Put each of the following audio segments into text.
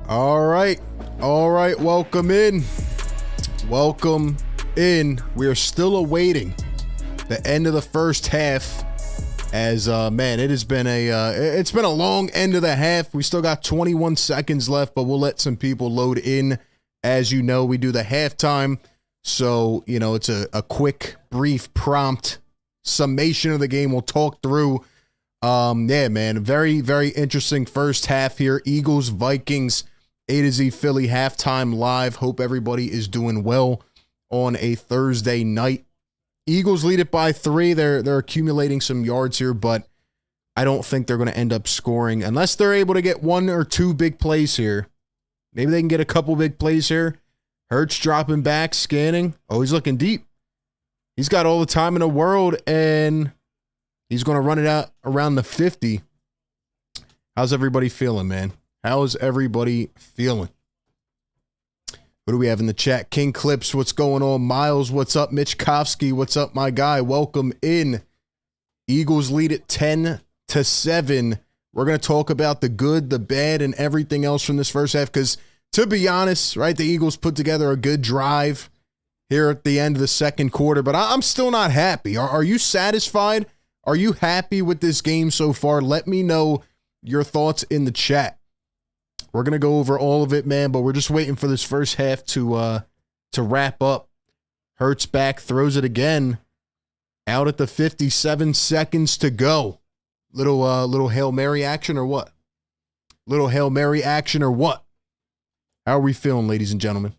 All right. All right. Welcome in. Welcome in. We are still awaiting the end of the first half as, man, it has been it's been a long end of the half. We still got 21 seconds left, but we'll let some people load in. As you know, we do the halftime. So, you know, it's a quick, brief, prompt summation of the game. We'll talk through. Yeah, man, very, very interesting first half here. Eagles, Vikings, A to Z Philly halftime live. Hope everybody is doing well on a Thursday night. Eagles lead it by 3. They're accumulating some yards here, but I don't think they're going to end up scoring unless they're able to get 1 or 2 big plays here. Maybe they can get a couple big plays here. Hurts dropping back, scanning. Oh, he's looking deep. He's got all the time in the world, and he's going to run it out around the 50. How's everybody feeling, man? How's everybody feeling? What do we have in the chat? King Clips, what's going on? Miles, what's up? Mitch Kofsky, what's up, my guy? Welcome in. Eagles lead it 10-7. We're going to talk about the good, the bad, and everything else from this first half because, to be honest, right, the Eagles put together a good drive here at the end of the second quarter, but I'm still not happy. Are you satisfied? Are you happy with this game so far? Let me know your thoughts in the chat. We're going to go over all of it, man, but we're just waiting for this first half to wrap up. Hurts back, throws it again. Out at the 57 seconds to go. Little Hail Mary action or what? Little Hail Mary action or what? How are we feeling, ladies and gentlemen?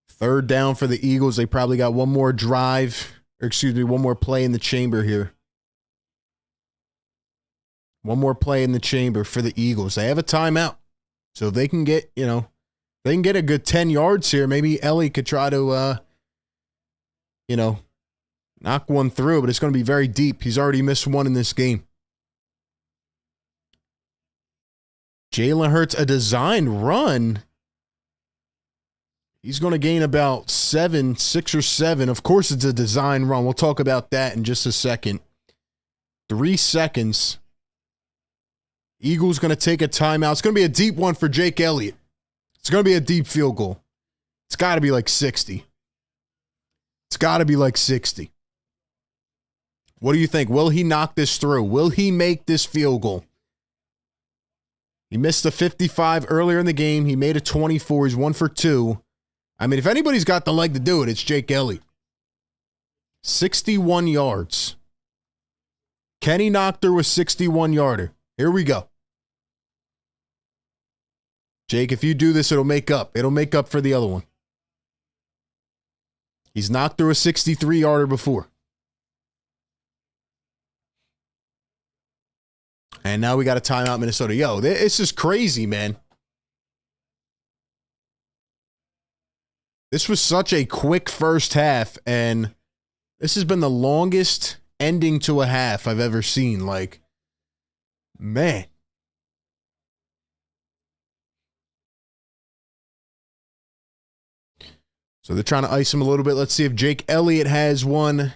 Third down for the Eagles. They probably got one more drive, or excuse me, one more play in the chamber here. One more play in the chamber for the Eagles. They have a timeout. So if they can get, they can get a good 10 yards here. Maybe Ellie could try to, knock one through, but it's going to be very deep. He's already missed one in this game. Jalen Hurts, a design run. He's going to gain about 6 or 7. Of course, it's a design run. We'll talk about that in just a second. 3 seconds. Eagles going to take a timeout. It's going to be a deep one for Jake Elliott. It's going to be a deep field goal. It's got to be like 60. It's got to be like 60. What do you think? Will he knock this through? Will he make this field goal? He missed a 55 earlier in the game. He made a 24. He's 1 for 2. I mean, if anybody's got the leg to do it, it's Jake Elliott. 61 yards. Can he knock through a 61-yarder? Here we go. Jake, if you do this, it'll make up. It'll make up for the other one. He's knocked through a 63-yarder before. And now we got a timeout, Minnesota. Yo, this is crazy, man. This was such a quick first half, and this has been the longest ending to a half I've ever seen. Like, man. So they're trying to ice him a little bit. Let's see if Jake Elliott has one.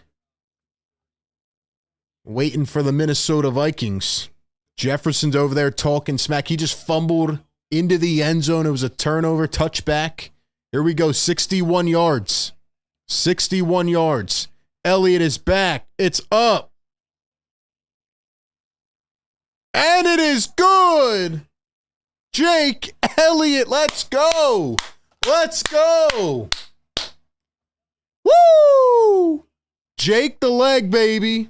Waiting for the Minnesota Vikings. Jefferson's over there talking smack. He just fumbled into the end zone. It was a turnover, touchback. Here we go, 61 yards. 61 yards. Elliott is back. It's up. And it is good. Jake Elliott, let's go. Let's go. Woo! Jake the leg, baby.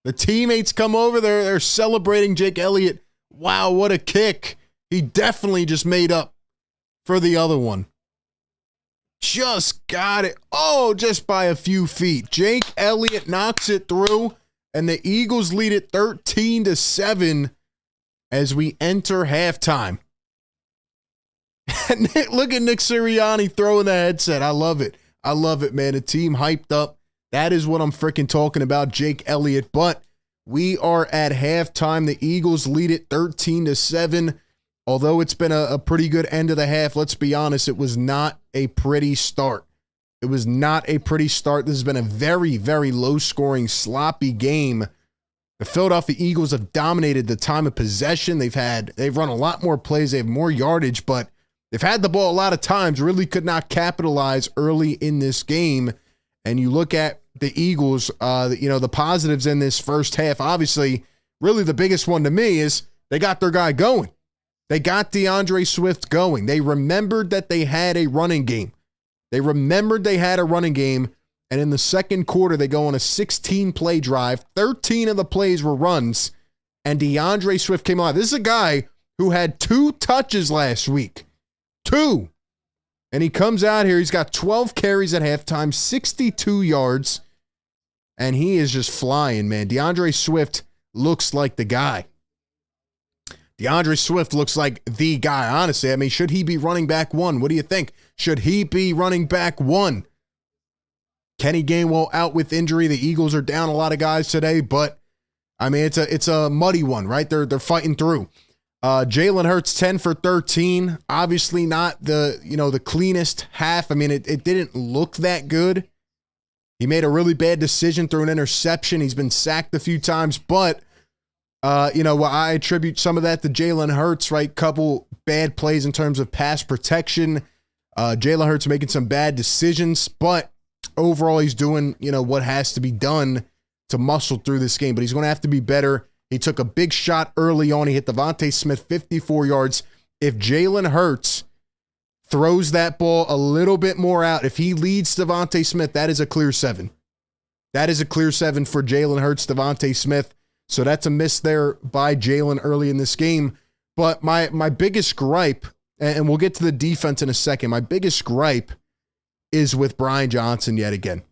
The teammates come over. They're celebrating Jake Elliott. Wow, what a kick. He definitely just made up for the other one. Just got it. Oh, just by a few feet. Jake Elliott knocks it through, and the Eagles lead it 13-7 as we enter halftime. Look at Nick Sirianni throwing the headset. I love it. I love it, man. The team hyped up. That is what I'm freaking talking about, Jake Elliott. But we are at halftime. The Eagles lead it 13-7. Although it's been a pretty good end of the half, let's be honest, it was not a pretty start. It was not a pretty start. This has been a very, very low-scoring, sloppy game The Philadelphia Eagles have dominated the time of possession. They've run a lot more plays. They have more yardage, but they've had the ball a lot of times, really could not capitalize early in this game. And you look at the Eagles, the positives in this first half, obviously, really the biggest one to me is they got their guy going. They got DeAndre Swift going. They remembered that they had a running game. And in the second quarter, they go on a 16-play drive. 13 of the plays were runs, and DeAndre Swift came alive. This is a guy who had 2 touches last week. 2. And he comes out here. He's got 12 carries at halftime, 62 yards, and he is just flying, man. DeAndre Swift looks like the guy. DeAndre Swift looks like the guy, honestly. I mean, should he be running back 1? What do you think? Should he be running back 1? Kenny Gainwell out with injury. The Eagles are down a lot of guys today, but I mean, it's a muddy one, right? They're fighting through. Jalen Hurts 10 for 13. Obviously not the cleanest half. I mean, it didn't look that good. He made a really bad decision through an interception. He's been sacked a few times, but I attribute some of that to Jalen Hurts, right? Couple bad plays in terms of pass protection. Jalen Hurts making some bad decisions, but overall he's doing, what has to be done to muscle through this game, but he's going to have to be better. He took a big shot early on. He hit Devontae Smith 54 yards. If Jalen Hurts throws that ball a little bit more out, if he leads Devontae Smith, that is a clear 7. That is a clear 7 for Jalen Hurts, Devontae Smith. So that's a miss there by Jalen early in this game. But my biggest gripe, and we'll get to the defense in a second, my biggest gripe is with Brian Johnson yet again.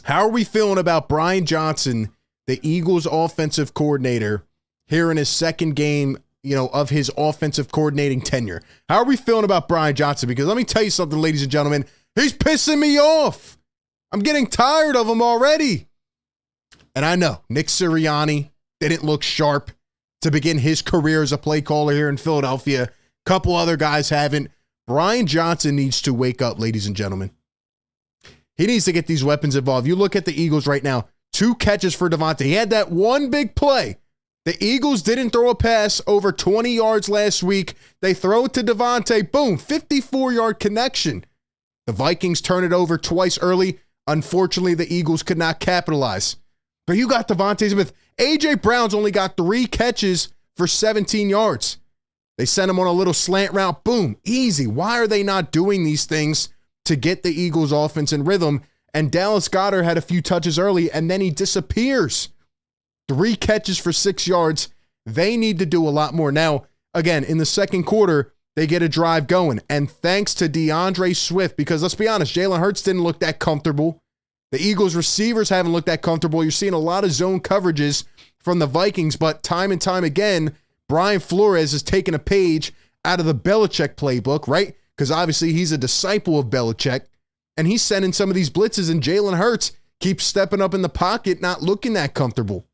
How are we feeling about Brian Johnson, the Eagles offensive coordinator, here in his second game, of his offensive coordinating tenure? How are we feeling about Brian Johnson? Because let me tell you something, ladies and gentlemen, he's pissing me off. I'm getting tired of him already. And I know Nick Sirianni didn't look sharp to begin his career as a play caller here in Philadelphia. A couple other guys haven't. Brian Johnson needs to wake up, ladies and gentlemen. He needs to get these weapons involved. You look at the Eagles right now, 2 catches for Devontae. He had that one big play. The Eagles didn't throw a pass over 20 yards last week. They throw it to Devontae. Boom, 54-yard connection. The Vikings turn it over twice early. Unfortunately, the Eagles could not capitalize. But you got Devontae Smith. A.J. Brown's only got 3 catches for 17 yards. They sent him on a little slant route. Boom, easy. Why are they not doing these things to get the Eagles offense in rhythm? And Dallas Goedert had a few touches early, and then he disappears. 3 catches for 6 yards. They need to do a lot more. Now, again, in the second quarter, they get a drive going. And thanks to DeAndre Swift, because let's be honest, Jalen Hurts didn't look that comfortable. The Eagles receivers haven't looked that comfortable. You're seeing a lot of zone coverages from the Vikings, but time and time again, Brian Flores is taking a page out of the Belichick playbook, right? Because obviously he's a disciple of Belichick, and he's sending some of these blitzes, and Jalen Hurts keeps stepping up in the pocket, not looking that comfortable.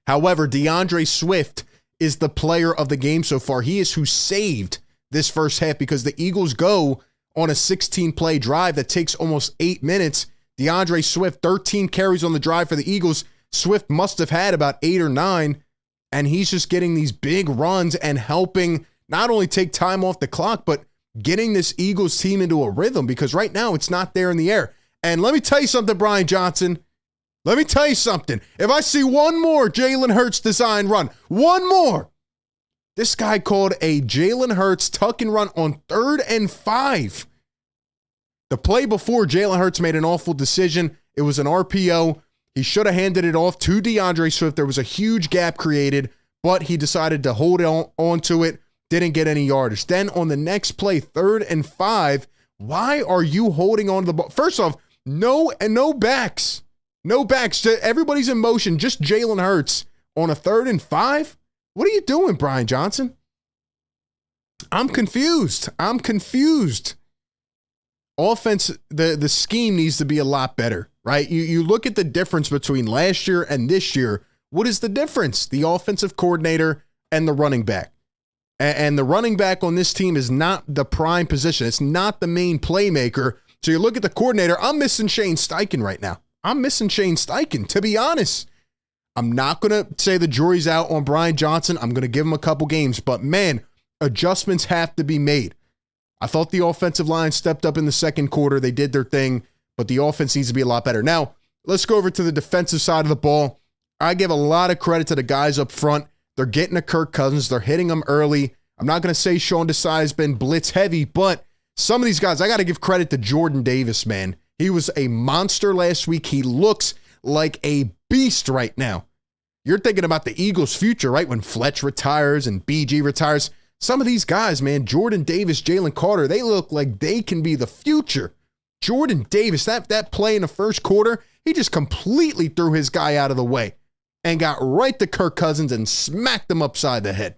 However, DeAndre Swift is the player of the game so far. He is who saved this first half because the Eagles go on a 16-play drive that takes almost 8 minutes. DeAndre Swift, 13 carries on the drive for the Eagles. Swift must have had about 8 or 9, and he's just getting these big runs and helping not only take time off the clock, but getting this Eagles team into a rhythm because right now it's not there in the air. And let me tell you something, Brian Johnson. Let me tell you something. If I see one more Jalen Hurts design run, one more, this guy called a Jalen Hurts tuck and run on 3rd and 5. The play before, Jalen Hurts made an awful decision. It was an RPO. He should have handed it off to DeAndre Swift. There was a huge gap created, but he decided to hold on to it. Didn't get any yardage. Then on the next play, 3rd and 5, why are you holding on to the ball? First off, no backs. No backs. Everybody's in motion. Just Jalen Hurts on a 3rd and 5? What are you doing, Brian Johnson? I'm confused. Offense, the scheme needs to be a lot better, right? You look at the difference between last year and this year. What is the difference? The offensive coordinator and the running back. And the running back on this team is not the prime position. It's not the main playmaker. So you look at the coordinator. I'm missing Shane Steichen right now. To be honest. I'm not going to say the jury's out on Brian Johnson. I'm going to give him a couple games. But, man, adjustments have to be made. I thought the offensive line stepped up in the second quarter. They did their thing, but the offense needs to be a lot better. Now, let's go over to the defensive side of the ball. I give a lot of credit to the guys up front. They're getting to Kirk Cousins. They're hitting him early. I'm not going to say Sean Desai has been blitz heavy, but some of these guys, I got to give credit to Jordan Davis, man. He was a monster last week. He looks like a beast right now. You're thinking about the Eagles' future, right? When Fletch retires and BG retires. Some of these guys, man, Jordan Davis, Jalen Carter, they look like they can be the future. Jordan Davis, that play in the first quarter, he just completely threw his guy out of the way and got right to Kirk Cousins and smacked him upside the head.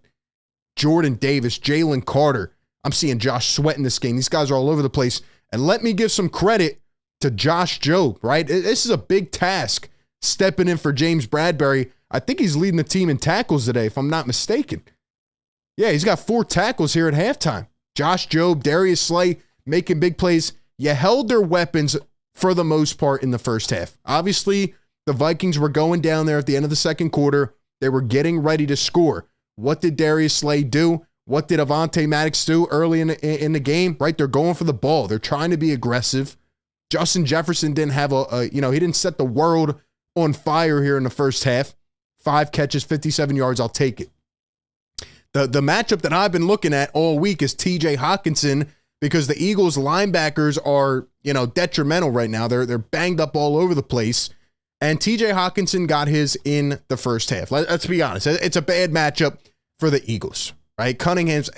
Jordan Davis, Jalen Carter. I'm seeing Josh Sweat in this game. These guys are all over the place. And let me give some credit to Josh Jobe, right? This is a big task, stepping in for James Bradbury. I think he's leading the team in tackles today, if I'm not mistaken. Yeah, he's got 4 tackles here at halftime. Josh Jobe, Darius Slay making big plays. You held their weapons for the most part in the first half. Obviously, the Vikings were going down there at the end of the second quarter. They were getting ready to score. What did Darius Slay do? What did Avonte Maddox do early in the game? Right, they're going for the ball. They're trying to be aggressive. Justin Jefferson didn't have he didn't set the world on fire here in the first half. 5 catches, 57 yards. I'll take it. The matchup that I've been looking at all week is TJ Hockenson, because the Eagles linebackers are, detrimental right now. They're banged up all over the place. And TJ Hockenson got his in the first half. Let's be honest. It's a bad matchup for the Eagles, right? Cunningham's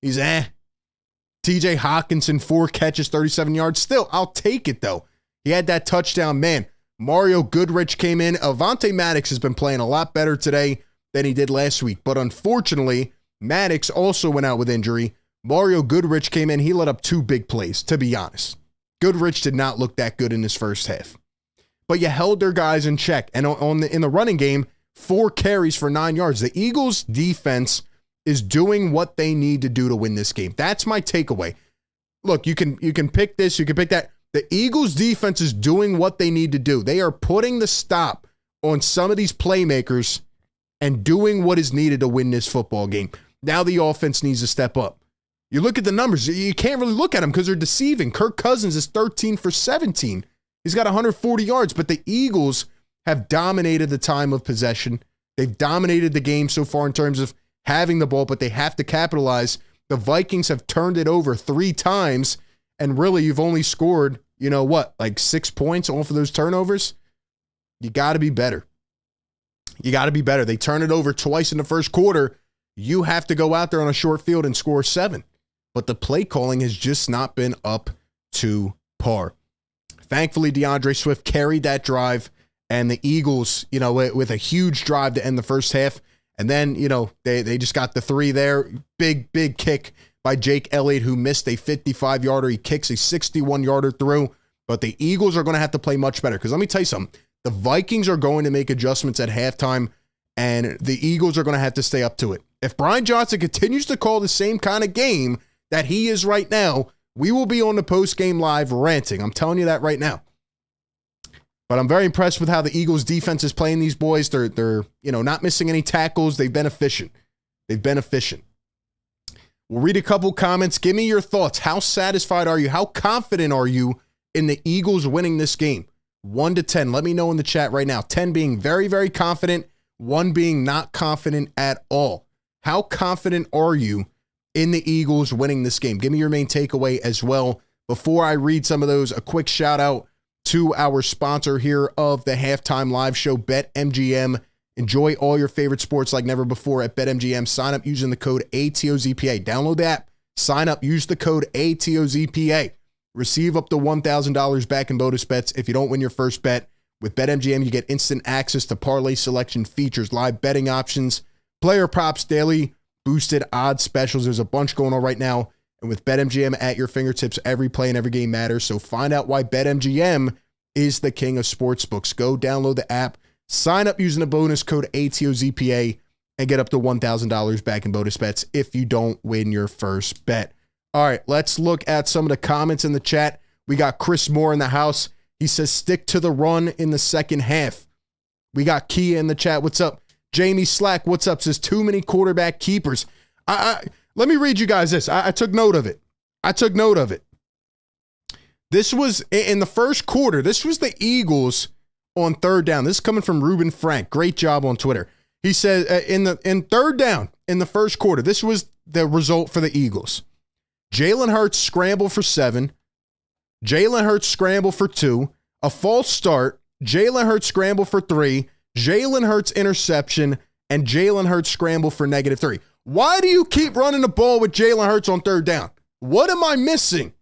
he's TJ Hockenson, 4 catches, 37 yards. Still, I'll take it though. He had that touchdown, man. Mario Goodrich came in. Avonte Maddox has been playing a lot better today than he did last week. But unfortunately, Maddox also went out with injury. Mario Goodrich came in. He let up 2 big plays, to be honest. Goodrich did not look that good in his first half. But you held their guys in check. And in the running game, 4 carries for 9 yards. The Eagles' defense is doing what they need to do to win this game. That's my takeaway. Look, you can pick this, you can pick that. The Eagles' defense is doing what they need to do. They are putting the stop on some of these playmakers and doing what is needed to win this football game. Now the offense needs to step up. You look at the numbers, you can't really look at them because they're deceiving. Kirk Cousins is 13 for 17. He's got 140 yards, but the Eagles have dominated the time of possession. They've dominated the game so far in terms of having the ball, but they have to capitalize. The Vikings have turned it over 3 times, and really you've only scored, 6 points off of those turnovers? You got to be better. You got to be better. They turn it over twice in the first quarter. You have to go out there on a short field and score 7. But the play calling has just not been up to par. Thankfully, DeAndre Swift carried that drive, and the Eagles, with a huge drive to end the first half. And then, they just got the 3 there. Big kick by Jake Elliott, who missed a 55-yarder. He kicks a 61-yarder through. But the Eagles are going to have to play much better. Because let me tell you something. The Vikings are going to make adjustments at halftime, and the Eagles are going to have to stay up to it. If Brian Johnson continues to call the same kind of game that he is right now, we will be on the post-game live ranting. I'm telling you that right now. But I'm very impressed with how the Eagles defense is playing these boys. They're not missing any tackles. They've been efficient. We'll read a couple comments. Give me your thoughts. How satisfied are you? How confident are you in the Eagles winning this game? 1 to 10. Let me know in the chat right now. 10 being very, very confident. 1 being not confident at all. How confident are you in the Eagles winning this game? Give me your main takeaway as well. Before I read some of those, a quick shout out to our sponsor here of the Halftime Live Show, BetMGM. Enjoy all your favorite sports like never before at BetMGM. Sign up using the code ATOZPA. Download the app. Sign up. Use the code ATOZPA. Receive up to $1,000 back in bonus bets if you don't win your first bet. With BetMGM, you get instant access to parlay selection features, live betting options, player props, daily boosted odds specials. There's a bunch going on right now. And with BetMGM at your fingertips, every play and every game matters. So find out why BetMGM is the king of sportsbooks. Go download the app, sign up using the bonus code ATOZPA, and get up to $1,000 back in bonus bets if you don't win your first bet. All right, let's look at some of the comments in the chat. We got Chris Moore in the house. He says, stick to the run in the second half. We got Kia in the chat. What's up? Jamie Slack, what's up? Says too many quarterback keepers. Let me read you guys this. I took note of it. This was in the first quarter. This was the Eagles on third down. This is coming from Ruben Frank. Great job on Twitter. He said in third down in the first quarter, this was the result for the Eagles. Jalen Hurts scramble for 7. Jalen Hurts scramble for 2. A false start. Jalen Hurts scramble for 3. Jalen Hurts interception. And Jalen Hurts scramble for -3. Why do you keep running the ball with Jalen Hurts on third down? What am I missing?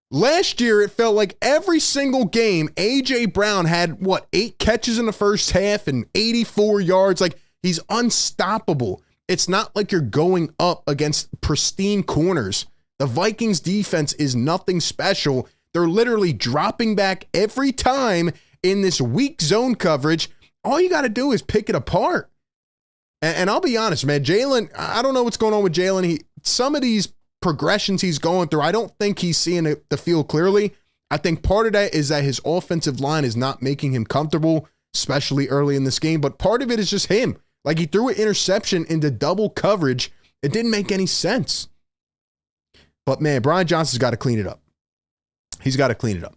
Last year, it felt like every single game, A.J. Brown had, 8 catches in the first half and 84 yards. Like, he's unstoppable. It's not like you're going up against pristine corners. The Vikings defense is nothing special. They're literally dropping back every time in this weak zone coverage. All you got to do is pick it apart. And I'll be honest, man, Jalen, I don't know what's going on with Jalen. Some of these progressions he's going through, I don't think he's seeing the field clearly. I think part of that is that his offensive line is not making him comfortable, especially early in this game. But part of it is just him. Like, he threw an interception into double coverage. It didn't make any sense. But, man, Brian Johnson's got to clean it up. He's got to clean it up.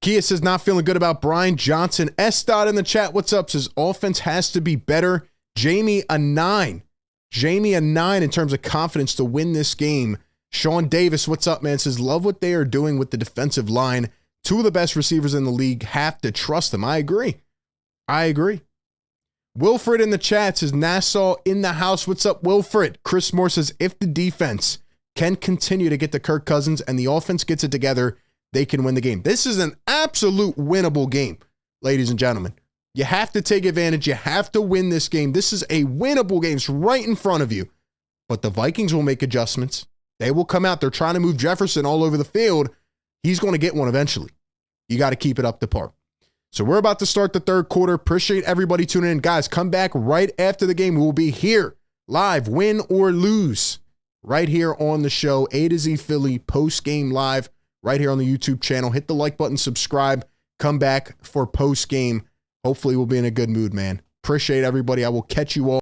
Kia says, not feeling good about Brian Johnson. S. Dot in the chat, what's up? Says, offense has to be better. Jamie, a 9. Jamie, a 9 in terms of confidence to win this game. Sean Davis, what's up, man? Says, love what they are doing with the defensive line. 2 of the best receivers in the league. Have to trust them. I agree. Wilfred in the chat says, Nassau in the house. What's up, Wilfred? Chris Moore says, if the defense can continue to get to Kirk Cousins and the offense gets it together, they can win the game. This is an absolute winnable game, ladies and gentlemen. You have to take advantage. You have to win this game. This is a winnable game. It's right in front of you. But the Vikings will make adjustments. They will come out. They're trying to move Jefferson all over the field. He's going to get one eventually. You got to keep it up to par. So we're about to start the third quarter. Appreciate everybody tuning in. Guys, come back right after the game. We will be here live, win or lose, right here on the show. A to Z Philly post-game live right here on the YouTube channel. Hit the like button, subscribe, come back for post-game. Hopefully we'll be in a good mood, man. Appreciate everybody. I will catch you all.